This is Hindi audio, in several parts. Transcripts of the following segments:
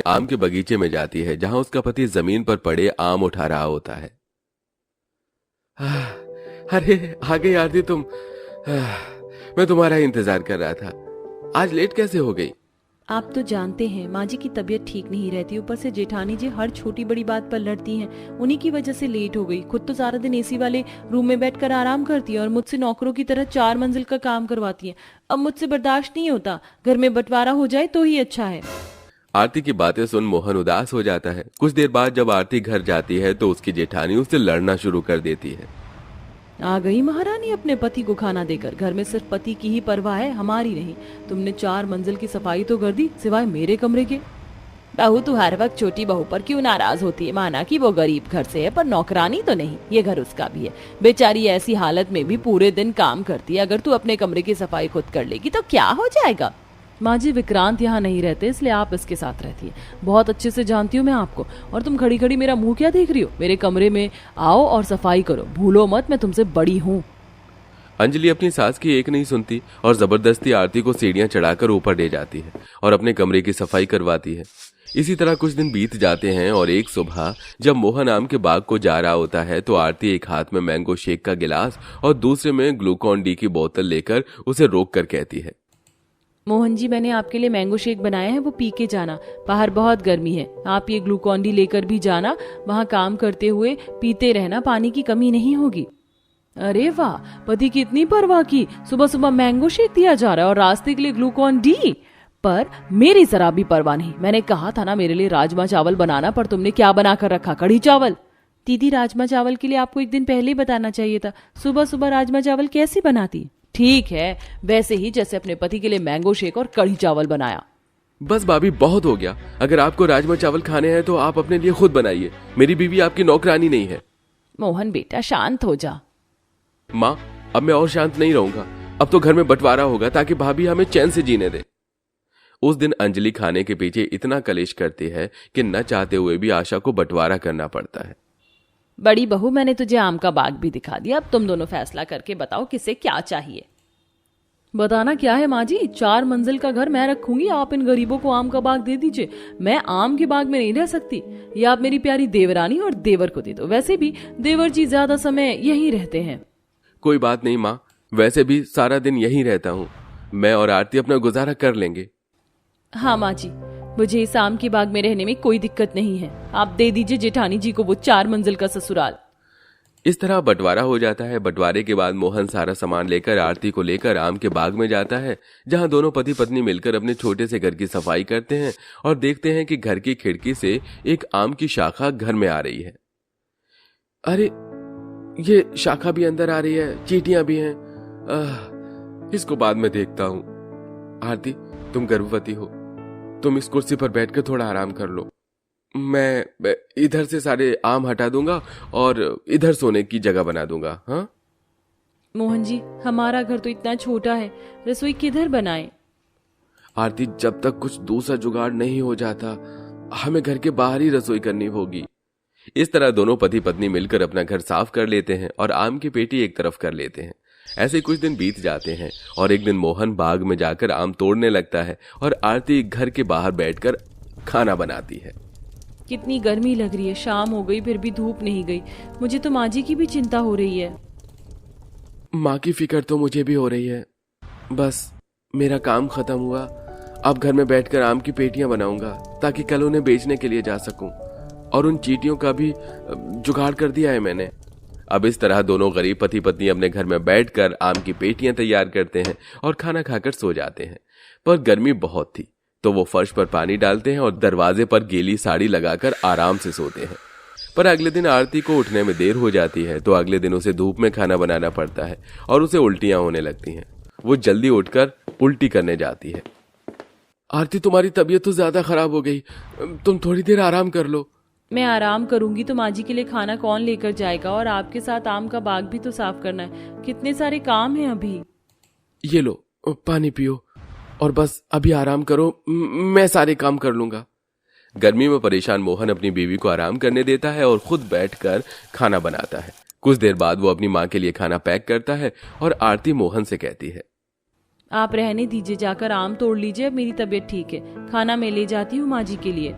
आम के बगीचे में जाती है जहां उसका पति जमीन पर पड़े आम उठा रहा होता है। अरे आ गई आरती तुम। मैं तुम्हारा इंतजार कर रहा था। आज लेट कैसे हो गई? आप तो जानते हैं माँ जी की तबीयत ठीक नहीं रहती, ऊपर से जेठानी जी हर छोटी बड़ी बात पर लड़ती हैं। उन्हीं की वजह से लेट हो गई। खुद तो सारा दिन एसी वाले रूम में बैठकर आराम करती है और मुझसे नौकरों की तरह 4 मंजिल का काम करवाती है। अब मुझसे बर्दाश्त नहीं होता। घर में बंटवारा हो जाए तो ही अच्छा है। आरती की बातें सुन मोहन उदास हो जाता है। कुछ देर बाद जब आरती घर जाती है तो उसकी जेठानी उससे लड़ना शुरू कर देती है। आ गई महारानी अपने पति को खाना देकर। घर में सिर्फ पति की ही परवाह है, हमारी नहीं। तुमने 4 मंजिल की सफाई तो कर दी, सिवाय मेरे कमरे के। बहू तू हर वक्त छोटी बहू पर क्यों नाराज होती है? माना कि वो गरीब घर से है पर नौकरानी तो नहीं, ये घर उसका भी है। बेचारी ऐसी हालत में भी पूरे दिन काम करती है। अगर तू अपने कमरे की सफाई खुद कर लेगी तो क्या हो जाएगा? माँ जी विक्रांत यहाँ नहीं रहते इसलिए आप इसके साथ रहती है। बहुत अच्छे से जानती हूँ मैं आपको। और तुम खड़ी खड़ी मेरा मुंह क्या देख रही हो? मेरे कमरे में आओ और सफाई करो। भूलो मत मैं तुमसे बड़ी हूँ। अंजलि अपनी सास की एक नहीं सुनती और जबरदस्ती आरती को सीढ़ियां चढ़ाकर ऊपर ले जाती है और अपने कमरे की सफाई करवाती है। इसी तरह कुछ दिन बीत जाते हैं और एक सुबह जब मोहन आम के बाग को जा रहा होता है तो आरती एक हाथ में मैंगो शेक का गिलास और दूसरे में ग्लूकॉन डी की बोतल लेकर उसे रोक कर कहती है, मोहन जी मैंने आपके लिए मैंगो शेक बनाया है, वो पी के जाना। बाहर बहुत गर्मी है। आप ये ग्लूकॉन डी लेकर भी जाना। वहाँ काम करते हुए पीते रहना, पानी की कमी नहीं होगी। अरे वाह, पति की इतनी परवाह की। सुबह सुबह मैंगो शेक दिया जा रहा है और रास्ते के लिए ग्लूकॉन डी। पर मेरी जरा भी परवाह नहीं। मैंने कहा था ना मेरे लिए राजमा चावल बनाना, पर तुमने क्या बना कर रखा? कढ़ी चावल। दीदी राजमा चावल के लिए आपको एक दिन पहले ही बताना चाहिए था। सुबह सुबह राजमा चावल कैसे बनाती? ठीक है, वैसे ही जैसे अपने पति के लिए मैंगो शेक और कढ़ी चावल बनाया। बस भाभी बहुत हो गया। अगर आपको राजमा चावल खाने हैं तो आप अपने लिए खुद बनाइए। मेरी बीवी आपकी नौकरानी नहीं है। मोहन बेटा शांत हो जा। माँ अब मैं और शांत नहीं रहूंगा। अब तो घर में बंटवारा होगा ताकि भाभी हमें चैन से जीने दे। उस दिन अंजलि खाने के पीछे इतना कलेश करती है कि न चाहते हुए भी आशा को बंटवारा करना पड़ता है। बड़ी बहू मैंने तुझे आम का बाग भी दिखा दिया। अब तुम दोनों फैसला करके बताओ किसे क्या चाहिए। बताना क्या है माँ जी? 4 मंजिल का घर मैं रखूंगी, आप इन गरीबों को आम का बाग दे दीजिए। मैं आम के बाग में नहीं रह सकती। ये आप मेरी प्यारी देवरानी और देवर को दे दो। वैसे भी देवर जी ज्यादा समय यहीं रहते हैं। कोई बात नहीं माँ, वैसे भी सारा दिन यहीं रहता हूँ। मैं और आरती अपना गुजारा कर लेंगे। हाँ माँ जी, मुझे इस आम के बाग में रहने में कोई दिक्कत नहीं है। आप दे दीजिए जेठानी जी को वो 4 मंजिल का ससुराल। इस तरह बंटवारा हो जाता है। बंटवारे के बाद मोहन सारा सामान लेकर आरती को लेकर आम के बाग में जाता है जहां दोनों पति पत्नी मिलकर अपने छोटे से घर की सफाई करते हैं और देखते हैं कि घर की खिड़की से एक आम की शाखा घर में आ रही है। अरे ये शाखा भी अंदर आ रही है, चींटियां भी हैं। इसको बाद में देखता हूं। आरती तुम गर्भवती हो, तुम इस कुर्सी पर बैठकर थोड़ा आराम कर लो। मैं इधर से सारे आम हटा दूंगा और इधर सोने की जगह बना दूंगा। हाँ मोहन जी हमारा घर तो इतना छोटा है, रसोई किधर बनाएं? आरती जब तक कुछ दूसरा जुगाड़ नहीं हो जाता हमें घर के बाहर ही रसोई करनी होगी। इस तरह दोनों पति पत्नी मिलकर अपना घर साफ कर लेते हैं और आम की पेटी एक तरफ कर लेते हैं। ऐसे कुछ दिन बीत जाते हैं और एक दिन मोहन बाग में जाकर आम तोड़ने लगता है और आरती घर के बाहर बैठकर खाना बनाती है। कितनी गर्मी लग रही है। शाम हो गई फिर भी धूप नहीं गई। मुझे तो माँ जी की भी चिंता हो रही है। माँ की फिक्र तो मुझे भी हो रही है। बस मेरा काम खत्म हुआ, अब घर में बैठकर आम की पेटियां बनाऊंगा ताकि कल उन्हें बेचने के लिए जा सकूं। और उन चींटियों का भी जुगाड़ कर दिया है मैंने। अब इस तरह दोनों गरीब पति पत्नी अपने घर में बैठकर आम की पेटियां तैयार करते हैं और खाना खाकर सो जाते हैं। पर गर्मी बहुत थी तो वो फर्श पर पानी डालते हैं और दरवाजे पर गीली साड़ी लगाकर आराम से सोते हैं। पर अगले दिन आरती को उठने में देर हो जाती है तो अगले दिन उसे धूप में खाना बनाना पड़ता है और उसे उल्टियां होने लगती हैं। वो जल्दी उठकर उल्टी करने जाती है। आरती तुम्हारी तबीयत तो ज्यादा खराब हो गई, तुम थोड़ी देर आराम कर लो। मैं आराम करूंगी तो माँ जी के लिए खाना कौन लेकर जाएगा? और आपके साथ आम का बाग भी तो साफ करना है। कितने सारे काम हैं अभी। ये लो पानी पियो और बस अभी आराम करो, मैं सारे काम कर लूंगा। गर्मी में परेशान मोहन अपनी बीवी को आराम करने देता है और खुद बैठकर खाना बनाता है। कुछ देर बाद वो अपनी माँ के लिए खाना पैक करता है और आरती मोहन से कहती है, आप रहने दीजिए, जाकर आम तोड़ लीजिए। अब मेरी तबीयत ठीक है, खाना मैं ले जाती हूँ माँ जी के लिए।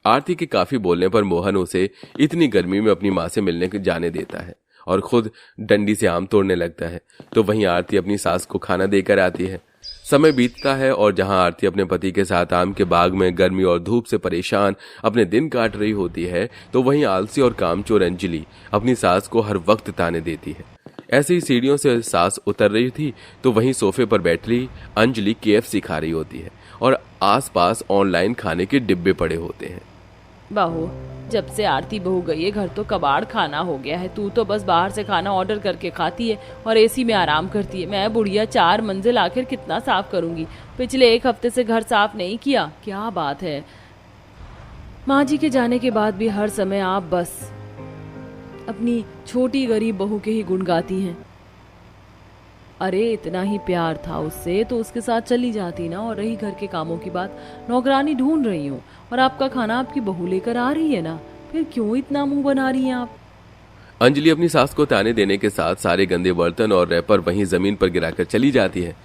आरती के काफी बोलने पर मोहन उसे इतनी गर्मी में अपनी माँ से मिलने जाने देता है और खुद डंडी से आम तोड़ने लगता है। तो वहीं आरती अपनी सास को खाना देकर आती है। समय बीतता है और जहां आरती अपने पति के साथ आम के बाग में गर्मी और धूप से परेशान अपने दिन काट रही होती है, तो वहीं आलसी और कामचोर अंजलि अपनी सास को हर वक्त ताने देती है। ऐसे ही सीढ़ियों से सास उतर रही थी तो वहीं सोफे पर बैठी अंजलि KFC खा रही होती है और आसपास ऑनलाइन खाने के डिब्बे पड़े होते हैं। बहू, जब से आरती बहू गई है घर तो कबाड़ खाना हो गया है। तू तो बस बाहर से खाना ऑर्डर करके खाती है और AC में आराम करती है। मैं बुढ़िया 4 मंजिल आखिर कितना साफ करूंगी। पिछले 1 हफ्ते से घर साफ नहीं किया। क्या बात है, माँ जी के जाने के बाद भी हर समय आप बस अपनी छोटी गरीब बहू के ही गुण गाती हैं। अरे इतना ही प्यार था उससे तो उसके साथ चली जाती ना। और रही घर के कामों की बात, नौकरानी ढूंढ रही हूँ और आपका खाना आपकी बहू लेकर आ रही है ना, फिर क्यों इतना मुंह बना रही हैं आप? अंजलि अपनी सास को ताने देने के साथ सारे गंदे बर्तन और रैपर वहीं जमीन पर गिराकर चली जाती है,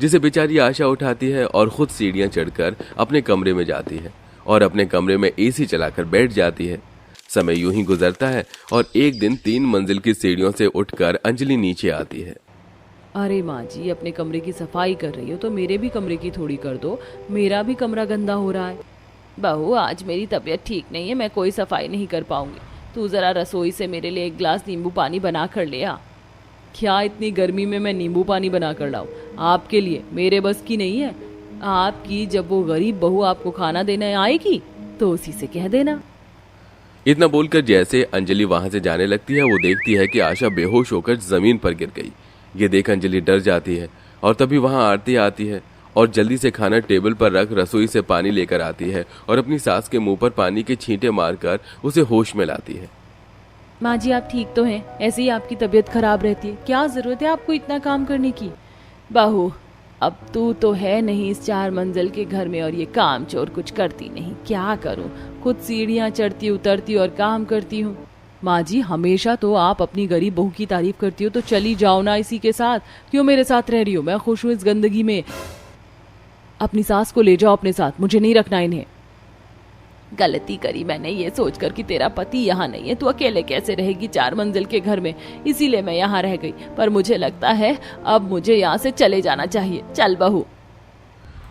जिसे बेचारी आशा उठाती है और खुद सीढ़ियां चढ़कर अपने कमरे में जाती है और अपने कमरे में AC चलाकर बैठ जाती है। समय यूं ही गुजरता है और एक दिन 3 मंजिल की सीढ़ियों से उठकर अंजलि नीचे आती है। अरे माँ जी, अपने कमरे की सफाई कर रही हो तो मेरे भी कमरे की थोड़ी कर दो। मेरा भी कमरा गंदा हो रहा है। बहू, आज मेरी तबीयत ठीक नहीं है, मैं कोई सफाई नहीं कर पाऊंगी। तू जरा रसोई से मेरे लिए 1 गिलास नींबू पानी बना कर ले आ। क्या इतनी गर्मी में मैं नींबू पानी बना कर लाऊं आपके लिए? मेरे बस की नहीं है। आपकी जब वो गरीब बहू आपको खाना देने आएगी तो उसी से कह देना। इतना बोलकर जैसे अंजलि वहां से जाने लगती है, वो देखती है कि आशा बेहोश होकर जमीन पर गिर गई। ये देख अंजलि डर जाती है और तभी वहां आरती आती है और जल्दी से खाना टेबल पर रख रसोई से पानी लेकर आती है और अपनी सास के मुंह पर पानी के छींटे मारकर उसे होश में लाती है। माँ जी, आप ठीक तो हैं? ऐसे ही आपकी तबीयत खराब रहती है। क्या जरूरत है आपको इतना काम करने की? बहू, अब तू तो है नहीं इस 4 मंजिल के घर में और ये काम चोर कुछ करती नहीं। क्या करूं, खुद सीढ़ियां चढ़ती उतरती और काम करती हूँ। माँ जी, हमेशा तो आप अपनी गरीब बहू की तारीफ करती हो, तो चली जाओ ना इसी के साथ। क्यों मेरे साथ रह रही हो? मैं खुश हूँ इस गंदगी में। अपनी सास को ले जाओ अपने साथ, मुझे नहीं रखना इन्हें। गलती करी मैंने ये सोचकर कि तेरा पति यहाँ नहीं है, तू अकेले कैसे रहेगी 4 मंजिल के घर में, इसीलिए मैं यहाँ रह गई। पर मुझे लगता है अब मुझे यहाँ से चले जाना चाहिए। चल बहू।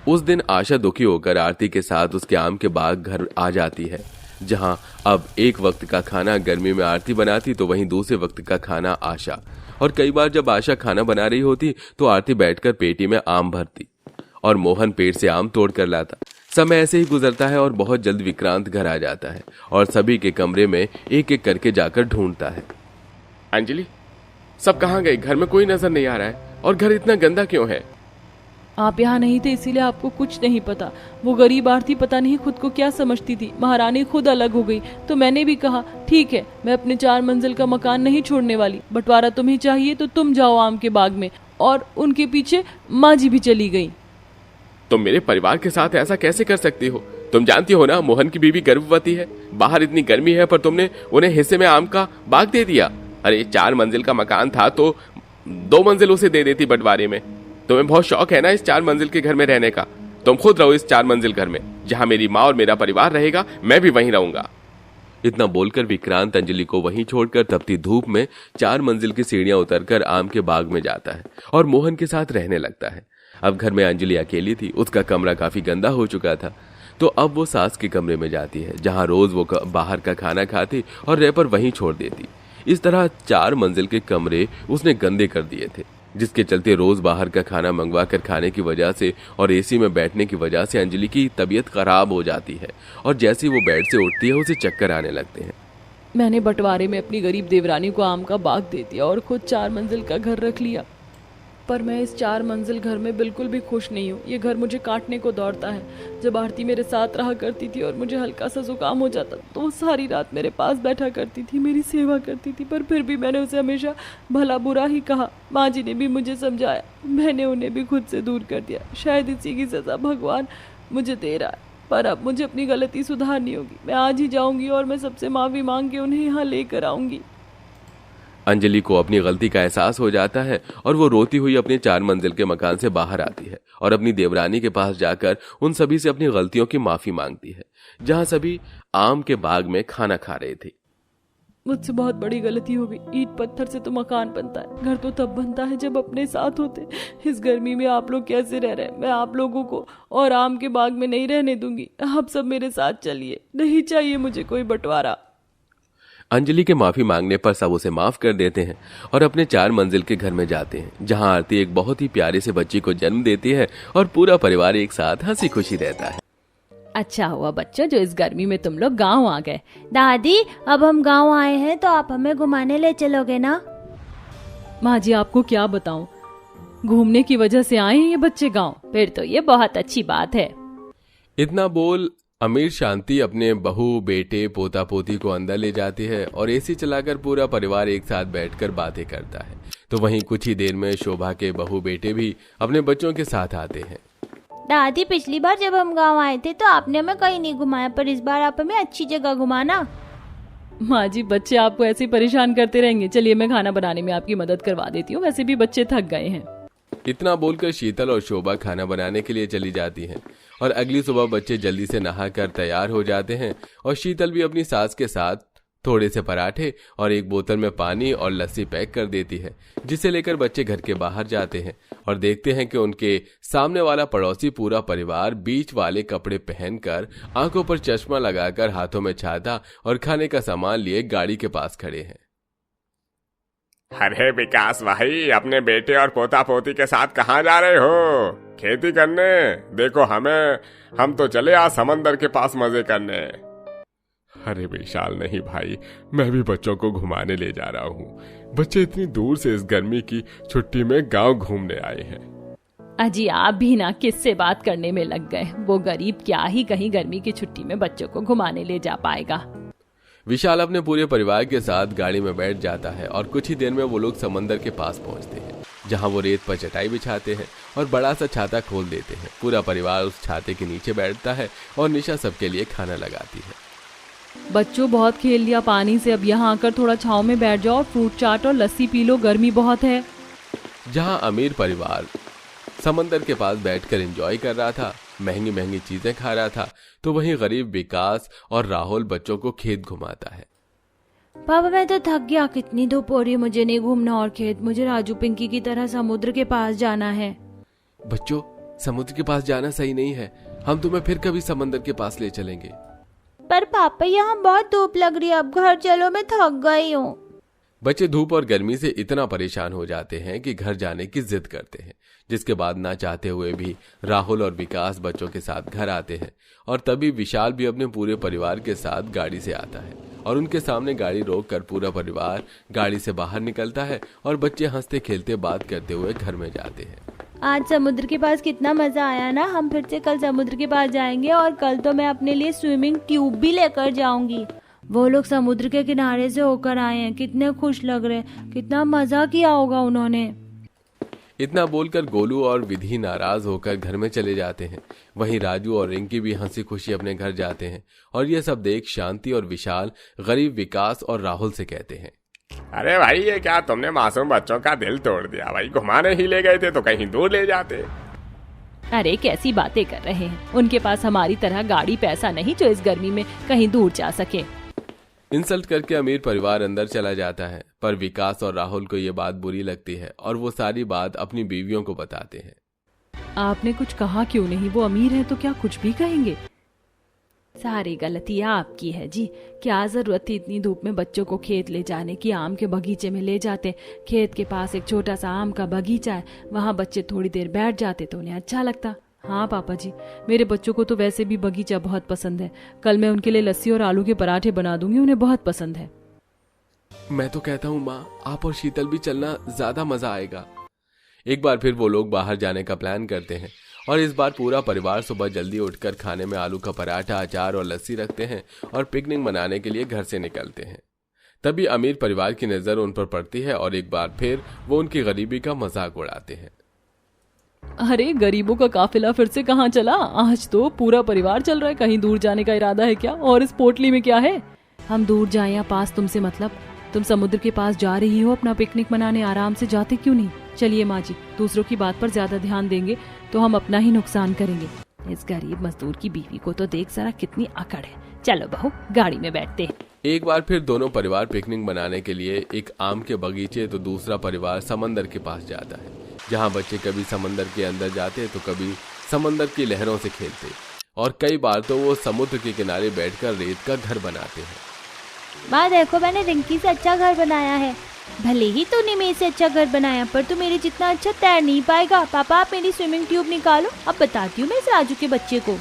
उस दिन आशा दुखी होकर आरती के साथ उसके आम के बाग घर आ जाती है, जहां अब एक वक्त का खाना गर्मी में आरती बनाती तो वहीं दूसरे वक्त का खाना आशा। और कई बार जब आशा खाना बना रही होती तो आरती बैठकर पेटी में आम भरती और मोहन पेट से आम तोड़ कर लाता। समय ऐसे ही गुजरता है और बहुत जल्द विक्रांत घर आ जाता है और सभी के कमरे में एक एक करके जाकर ढूंढता है। अंजलि, सब कहाँ गए? घर में कोई नजर नहीं आ रहा है और घर इतना गंदा क्यों है? आप यहाँ नहीं थे इसीलिए आपको कुछ नहीं पता। वो गरीब आरती पता नहीं खुद को क्या समझती थी। महारानी खुद अलग हो गई तो मैंने भी कहा ठीक है, मैं अपने 4 मंजिल का मकान नहीं छोड़ने वाली। बंटवारा तुम्हें चाहिए तो तुम जाओ आम के बाग में। और उनके पीछे माँ जी भी चली गई। तुम मेरे परिवार के साथ ऐसा कैसे कर सकती हो? तुम जानती हो ना मोहन की बीवी गर्भवती है, बाहर इतनी गर्मी है पर तुमने उन्हें हिस्से में आम का बाग दे दिया। अरे 4 मंजिल का मकान था तो 2 मंजिल उसे दे देती बंटवारे में। तुम्हें बहुत शौक है ना इस 4 मंजिल के घर में रहने का। तुम खुद रहो इस 4 मंजिल घर में, जहां मेरी माँ और मेरा परिवार रहेगा, मैं भी वहीं रहूंगा। इतना बोलकर विक्रांत अंजलि को वहीं छोड़कर तपती धूप में 4 मंजिल की सीढ़ियां उतरकर आम के बाग में जाता है और मोहन के साथ रहने लगता है। अब घर में अंजलि अकेली थी, उसका कमरा काफी गंदा हो चुका था, तो अब वो सास के कमरे में जाती है, जहां रोज वो बाहर का खाना खाती और रैपर वहीं छोड़ देती। इस तरह 4 मंजिल के कमरे उसने गंदे कर दिए थे, जिसके चलते रोज बाहर का खाना मंगवा कर खाने की वजह से और AC में बैठने की वजह से अंजलि की तबीयत खराब हो जाती है और जैसे ही वो बेड से उठती है उसे चक्कर आने लगते हैं। मैंने बंटवारे में अपनी गरीब देवरानी को आम का बाग दे दिया और खुद 4 मंजिल का घर रख लिया। पर मैं इस 4 मंजिल घर में बिल्कुल भी खुश नहीं हूँ। ये घर मुझे काटने को दौड़ता है। जब आरती मेरे साथ रहा करती थी और मुझे हल्का सा जुकाम हो जाता तो वो सारी रात मेरे पास बैठा करती थी, मेरी सेवा करती थी। पर फिर भी मैंने उसे हमेशा भला बुरा ही कहा। माँ जी ने भी मुझे समझाया, मैंने उन्हें भी खुद से दूर कर दिया। शायद इसी की सजा भगवान मुझे दे रहा है। पर अब मुझे अपनी गलती सुधारनी होगी। मैं आज ही जाऊंगी और मैं सबसे माफी मांग के उन्हें यहाँ लेकर आऊंगी। अंजलि को अपनी गलती का एहसास हो जाता है और वो रोती हुई अपने 4 मंजिल के मकान से बाहर आती है और अपनी देवरानी के पास जाकर उन सभी से अपनी गलतियों की माफी मांगती है, जहां सभी आम के बाग में खाना खा रहे थे। मुझसे बहुत बड़ी गलती हो गई। ईंट पत्थर से तो मकान बनता है, घर तो तब बनता है जब अपने साथ होते। इस गर्मी में आप लोग कैसे रह रहे हैं, मैं आप लोगों को और आम के बाग में नहीं रहने दूंगी। आप सब मेरे साथ चलिए, नहीं चाहिए मुझे कोई बंटवारा। अंजलि के माफी मांगने पर सब उसे माफ कर देते हैं और अपने 4 मंजिल के घर में जाते हैं, जहां आरती एक बहुत ही प्यारे से बच्ची को जन्म देती है और पूरा परिवार एक साथ हंसी खुशी रहता है। अच्छा हुआ बच्चों जो इस गर्मी में तुम लोग गांव आ गए। दादी, अब हम गांव आए हैं तो आप हमें घुमाने ले चलोगे ना? माँ जी, आपको क्या बताऊं, घूमने की वजह से आए हैं ये बच्चे गांव, फिर तो ये बहुत अच्छी बात है। इतना बोल अमीर शांति अपने बहू, बेटे, पोता पोती को अंदर ले जाती है और एसी चलाकर पूरा परिवार एक साथ बैठकर बातें करता है। तो वहीं कुछ ही देर में शोभा के बहू बेटे भी अपने बच्चों के साथ आते हैं। दादी, पिछली बार जब हम गांव आए थे तो आपने हमें कहीं नहीं घुमाया, पर इस बार आप हमें अच्छी जगह घुमाना। माँ जी, बच्चे आपको ऐसे परेशान करते रहेंगे, चलिए मैं खाना बनाने में आपकी मदद करवा देती हूँ, वैसे भी बच्चे थक गए हैं। इतना बोलकर शीतल और शोभा खाना बनाने के लिए चली जाती हैं और अगली सुबह बच्चे जल्दी से नहाकर तैयार हो जाते हैं और शीतल भी अपनी सास के साथ थोड़े से पराठे और एक बोतल में पानी और लस्सी पैक कर देती है, जिसे लेकर बच्चे घर के बाहर जाते हैं और देखते हैं कि उनके सामने वाला पड़ोसी पूरा परिवार बीच वाले कपड़े पहनकर, आंखों पर चश्मा लगाकर, हाथों में छाता और खाने का सामान लिए गाड़ी के पास खड़े हैं। अरे विकास भाई, अपने बेटे और पोता पोती के साथ कहाँ जा रहे हो? खेती करने? देखो हम तो चले आज समंदर के पास मजे करने। अरे विशाल, नहीं भाई, मैं भी बच्चों को घुमाने ले जा रहा हूँ। बच्चे इतनी दूर से इस गर्मी की छुट्टी में गांव घूमने आए हैं। अजी, आप भी ना किससे बात करने में लग गए। वो गरीब क्या ही कहीं गर्मी की छुट्टी में बच्चों को घुमाने ले जा पाएगा। विशाल अपने पूरे परिवार के साथ गाड़ी में बैठ जाता है और कुछ ही देर में वो लोग समंदर के पास पहुंचते हैं, जहां वो रेत पर चटाई बिछाते हैं और बड़ा सा छाता खोल देते हैं। पूरा परिवार उस छाते के नीचे बैठता है और निशा सबके लिए खाना लगाती है। बच्चों, बहुत खेल लिया पानी से, अब यहाँ आकर थोड़ा छांव में बैठ जाओ, फ्रूट चाट और लस्सी पी लो, गर्मी बहुत है। जहां अमीर परिवार समंदर के पास बैठकर एंजॉय कर रहा था, महंगी महंगी चीजें खा रहा था, तो वहीं गरीब विकास और राहुल बच्चों को खेत घुमाता है। पापा, मैं तो थक गया, कितनी धूप हो रही है, मुझे नहीं घूमना और खेत, मुझे राजू पिंकी की तरह समुद्र के पास जाना है। बच्चों, समुद्र के पास जाना सही नहीं है, हम तुम्हें फिर कभी समंदर के पास ले चलेंगे। पर पापा, यहाँ बहुत धूप लग रही है, अब घर चलो, मैं थक गई हूँ। बच्चे धूप और गर्मी से इतना परेशान हो जाते हैं कि घर जाने की जिद करते हैं, जिसके बाद ना चाहते हुए भी राहुल और विकास बच्चों के साथ घर आते हैं। और तभी विशाल भी अपने पूरे परिवार के साथ गाड़ी से आता है और उनके सामने गाड़ी रोककर पूरा परिवार गाड़ी से बाहर निकलता है और बच्चे हंसते खेलते बात करते हुए घर में जाते हैं। आज समुद्र के पास कितना मजा आया ना, हम फिर से कल समुद्र के पास जाएंगे और कल तो मैं अपने लिए स्विमिंग ट्यूब भी लेकर जाऊंगी। वो लोग समुद्र के किनारे से होकर आए हैं, कितने खुश लग रहे हैं, कितना मजा किया होगा उन्होंने। इतना बोलकर गोलू और विधि नाराज होकर घर में चले जाते हैं। वहीं राजू और रिंकी भी हंसी खुशी अपने घर जाते हैं और ये सब देख शांति और विशाल गरीब विकास और राहुल से कहते हैं, अरे भाई, ये क्या तुमने मासूम बच्चों का दिल तोड़ दिया भाई। घुमाने ही ले गए थे तो कहीं दूर ले जाते। अरे कैसी बातें कर रहे हैं, उनके पास हमारी तरह गाड़ी पैसा नहीं जो इस गर्मी में कहीं दूर जा सके। इंसल्ट करके अमीर परिवार अंदर चला जाता है, पर विकास और राहुल को ये बात बुरी लगती है और वो सारी बात अपनी बीवियों को बताते हैं। आपने कुछ कहा क्यों नहीं, वो अमीर है तो क्या कुछ भी कहेंगे। सारी गलती आपकी है जी, क्या जरूरत थी इतनी धूप में बच्चों को खेत ले जाने की। आम के बगीचे में ले जाते, खेत के पास एक छोटा सा आम का बगीचा है, वहाँ बच्चे थोड़ी देर बैठ जाते तो उन्हें अच्छा लगता। हाँ पापा जी, मेरे बच्चों को तो वैसे भी बगीचा बहुत पसंद है, कल मैं उनके लिए लस्सी और आलू के पराठे बना दूंगी, उन्हें बहुत पसंद है। मैं तो कहता हूँ माँ, आप और शीतल भी चलना, ज्यादा मजा आएगा। एक बार फिर वो लोग बाहर जाने का प्लान करते हैं और इस बार पूरा परिवार सुबह जल्दी उठकर खाने में आलू का पराठा, अचार और लस्सी रखते हैं और पिकनिक मनाने के लिए घर से निकलते हैं। तभी अमीर परिवार की नजर उन पर पड़ती है और एक बार फिर वो उनकी गरीबी का मजाक उड़ाते हैं। अरे गरीबों का काफिला फिर से कहाँ चला, आज तो पूरा परिवार चल रहा है, कहीं दूर जाने का इरादा है क्या? और इस पोटली में क्या है? हम दूर जाए या पास, तुमसे मतलब, तुम समुद्र के पास जा रही हो अपना पिकनिक मनाने, आराम से जाते क्यों नहीं? चलिए माँ जी, दूसरों की बात पर ज्यादा ध्यान देंगे तो हम अपना ही नुकसान करेंगे। इस गरीब मजदूर की बीवी को तो देख जरा कितनी अकड़ है। चलो बहू, गाड़ी में बैठते हैं। एक बार फिर दोनों परिवार पिकनिक मनाने के लिए एक आम के बगीचे तो दूसरा परिवार समंदर के पास जाता है, जहाँ बच्चे कभी समंदर के अंदर जाते तो कभी समंदर की लहरों से खेलते और कई बार तो वो समुद्र के किनारे बैठकर रेत का घर बनाते हैं। माँ देखो, मैंने रिंकी से अच्छा घर बनाया है। भले ही तूने मेरे से अच्छा घर बनाया, पर तू मेरे जितना अच्छा तैर नहीं पाएगा। पापा, आप मेरी स्विमिंग ट्यूब निकालो, अब बताती हूँ मैं इस राजू के बच्चे को।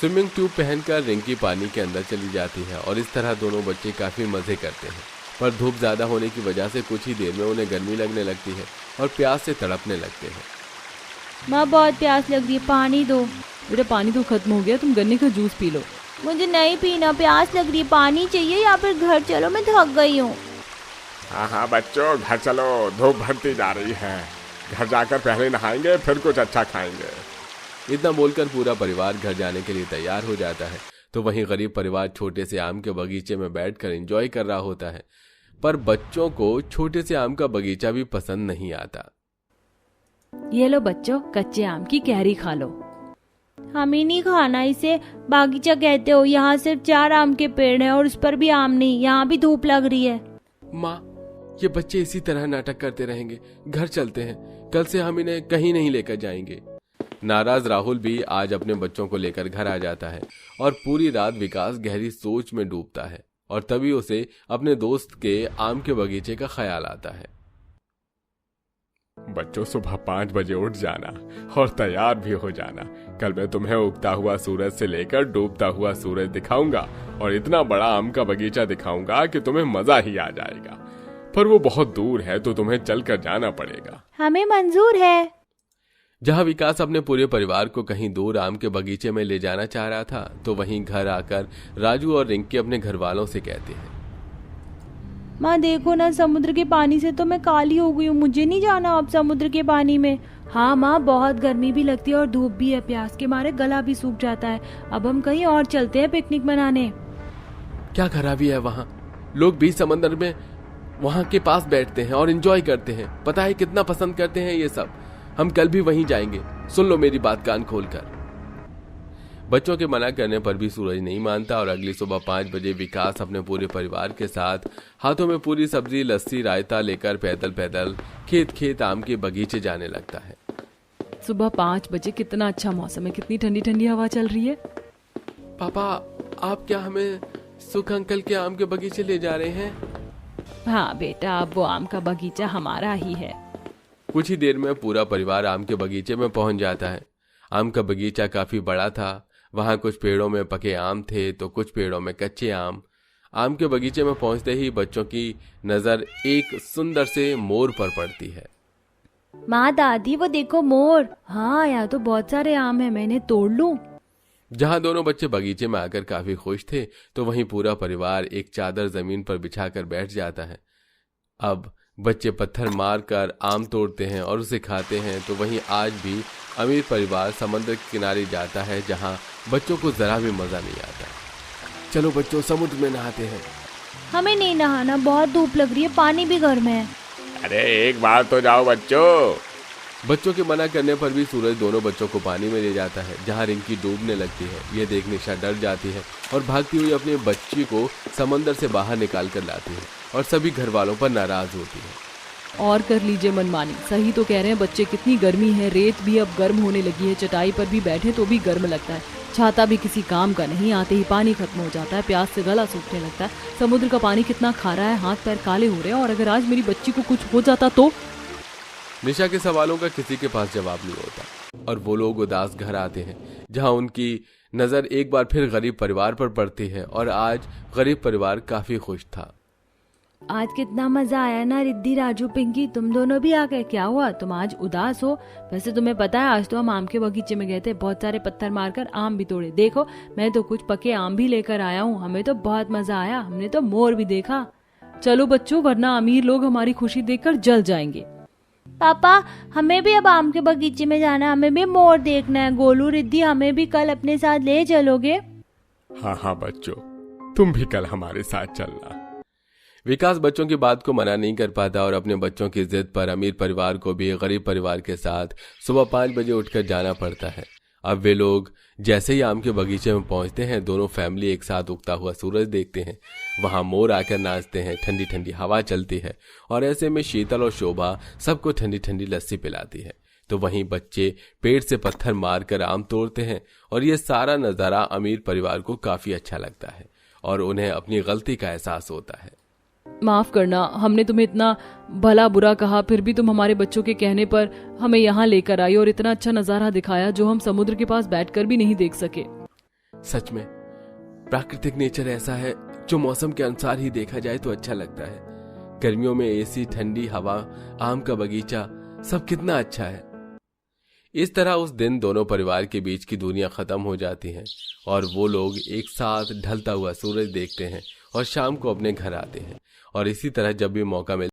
स्विमिंग ट्यूब पहनकर रिंकी पानी के अंदर चली जाती है और इस तरह दोनों बच्चे काफी मजे करते हैं। पर धूप ज्यादा होने की वजह से कुछ ही देर में उन्हें गर्मी लगने लगती है और प्यास से तड़पने लगते हैं। माँ बहुत प्यास लग रही है, पानी दो। बेटा पानी तो खत्म हो गया, तुम गन्ने का जूस पी लो। मुझे नहीं पीना, प्यास लग रही है, पानी चाहिए या फिर घर चलो, मैं थक गई हूँ। हाँ बच्चों, घर चलो, धूप बढ़ती जा रही है। घर जाकर पहले नहाएंगे, फिर कुछ अच्छा खाएंगे। इतना बोलकर पूरा परिवार घर जाने के लिए तैयार हो जाता है। तो वहीं गरीब परिवार छोटे से आम के बगीचे में बैठकर एंजॉय कर रहा होता है, पर बच्चों को छोटे से आम का बगीचा भी पसंद नहीं आता। ये लो बच्चों, कच्चे आम की कैरी खा लो। हमें नहीं खाना, इसे बागीचा कहते हो। यहाँ सिर्फ 4 आम के पेड़ हैं और उस पर भी आम नहीं, यहाँ भी धूप लग रही है। माँ, ये बच्चे इसी तरह नाटक करते रहेंगे, घर चलते हैं, कल से हम इन्हें कहीं नहीं लेकर जाएंगे। नाराज राहुल भी आज अपने बच्चों को लेकर घर आ जाता है और पूरी रात विकास गहरी सोच में डूबता है और तभी उसे अपने दोस्त के आम के बगीचे का ख्याल आता है। बच्चों, सुबह 5 बजे उठ जाना और तैयार भी हो जाना। कल मैं तुम्हें उगता हुआ सूरज से लेकर डूबता हुआ सूरज दिखाऊंगा और इतना बड़ा आम का बगीचा दिखाऊंगा कि तुम्हें मजा ही आ जाएगा। पर वो बहुत दूर है, तो तुम्हें चलकर जाना पड़ेगा। हमें मंजूर है। जहां विकास अपने पूरे परिवार को कहीं दूर आम के बगीचे में ले जाना चाह रहा था, तो वहीं घर आकर राजू और रिंकी अपने घर वालों से कहते हैं, माँ देखो ना, समुद्र के पानी से तो मैं काली हो गई हूँ, मुझे नहीं जाना अब समुद्र के पानी में। हाँ माँ, बहुत गर्मी भी लगती है और धूप भी है, प्यास के मारे गला भी सूख जाता है। अब हम कहीं और चलते हैं पिकनिक मनाने। क्या खराबी है, वहाँ लोग भी समंदर में वहाँ के पास बैठते हैं और एंजॉय करते हैं। पता है कितना पसंद करते हैं ये सब। हम कल भी वहीं जाएंगे, सुन लो मेरी बात कान खोलकर। बच्चों के मना करने पर भी सूरज नहीं मानता और अगली सुबह 5 बजे विकास अपने पूरे परिवार के साथ हाथों में पूरी सब्जी, लस्सी, रायता लेकर पैदल पैदल खेत आम के बगीचे जाने लगता है। सुबह 5 बजे, कितना अच्छा मौसम है, कितनी ठंडी ठंडी हवा चल रही है। पापा, आप क्या हमें सुख अंकल के आम के बगीचे ले जा रहे हैं? हाँ बेटा, अब वो आम का बगीचा हमारा ही है। कुछ ही देर में पूरा परिवार आम के बगीचे में पहुंच जाता है। आम का बगीचा काफी बड़ा था। वहां कुछ पेड़ों में पके आम थे तो कुछ पेड़ों में कच्चे आम। आम के बगीचे में पहुंचते ही बच्चों की नजर एक सुंदर से मोर पर पड़ती है। माँ, दादी, वो देखो मोर। हाँ, यहाँ तो बहुत सारे आम है, मैं इन्हें तोड़ लूं? जहां दोनों बच्चे बगीचे में आकर काफी खुश थे, तो वहीं पूरा परिवार एक चादर जमीन पर बिछाकर बैठ जाता है। अब बच्चे पत्थर मारकर आम तोड़ते हैं और उसे खाते हैं। तो वहीं आज भी अमीर परिवार समंदर के किनारे जाता है, जहां बच्चों को जरा भी मजा नहीं आता। चलो बच्चों, समुद्र में नहाते हैं। हमें नहीं नहाना, बहुत धूप लग रही है, पानी भी गर्म है। अरे एक बार तो जाओ बच्चों। बच्चों के मना करने पर भी सूरज दोनों बच्चों को पानी में ले जाता है, जहां रिंकी डूबने लगती है। ये देख निशा डर जाती है और भागती हुई अपने बच्ची को समंदर से बाहर निकाल कर लाती है और सभी घर वालों पर नाराज होती है। और कर लीजिए मनमानी, सही तो कह रहे हैं बच्चे, कितनी गर्मी है, रेत भी अब गर्म होने लगी है, चटाई पर भी बैठे तो भी गर्म लगता है, छाता भी किसी काम का नहीं, आते ही पानी खत्म हो जाता है, प्यास से गला सूखने लगता है, समुद्र का पानी कितना खारा है, हाथ पैर काले हो रहे हैं, और अगर आज मेरी बच्ची को कुछ हो जाता तो। निशा के सवालों का किसी के पास जवाब नहीं होता और वो लोग उदास घर आते हैं, जहां उनकी नजर एक बार फिर गरीब परिवार पर पड़ती है और आज गरीब परिवार काफी खुश था। आज कितना मजा आया ना रिद्धि, राजू, पिंकी, तुम दोनों भी आ गए। क्या हुआ, तुम आज उदास हो? वैसे तुम्हें पता है आज तो हम आम के बगीचे में गए थे, बहुत सारे पत्थर मारकर आम भी तोड़े। देखो मैं तो कुछ पके आम भी लेकर आया हूँ, हमें तो बहुत मजा आया, हमने तो मोर भी देखा। चलो बच्चों, वरना अमीर लोग हमारी खुशी देखकर जल जाएंगे। पापा, हमें भी अब आम के बगीचे में जाना है, हमें भी मोर देखना है। गोलू, रिद्धि, हमें भी कल अपने साथ ले चलोगे? हाँ बच्चों, तुम भी कल हमारे साथ चलना। विकास बच्चों की बात को मना नहीं कर पाता और अपने बच्चों की जिद पर अमीर परिवार को भी गरीब परिवार के साथ सुबह 5 बजे उठकर जाना पड़ता है। अब वे लोग जैसे ही आम के बगीचे में पहुंचते हैं, दोनों फैमिली एक साथ उगता हुआ सूरज देखते हैं। वहां मोर आकर नाचते हैं, ठंडी ठंडी हवा चलती है और ऐसे में शीतल और शोभा सबको ठंडी ठंडी लस्सी पिलाती है। तो वहीं बच्चे पेड़ से पत्थर मारकर आम तोड़ते हैं और ये सारा नज़ारा अमीर परिवार को काफी अच्छा लगता है और उन्हें अपनी गलती का एहसास होता है। माफ करना, हमने तुम्हें इतना भला बुरा कहा, फिर भी तुम हमारे बच्चों के कहने पर हमें यहाँ लेकर आई और इतना अच्छा नजारा दिखाया जो हम समुद्र के पास बैठकर भी नहीं देख सके। सच में प्राकृतिक नेचर ऐसा है जो मौसम के अनुसार ही देखा जाए तो अच्छा लगता है। गर्मियों में एसी, ठंडी हवा, आम का बगीचा, सब कितना अच्छा है। इस तरह उस दिन दोनों परिवार के बीच की दूरियां खत्म हो जाती हैं और वो लोग एक साथ ढलता हुआ सूरज देखते हैं और शाम को अपने घर आते हैं। और इसी तरह जब भी मौका मिलता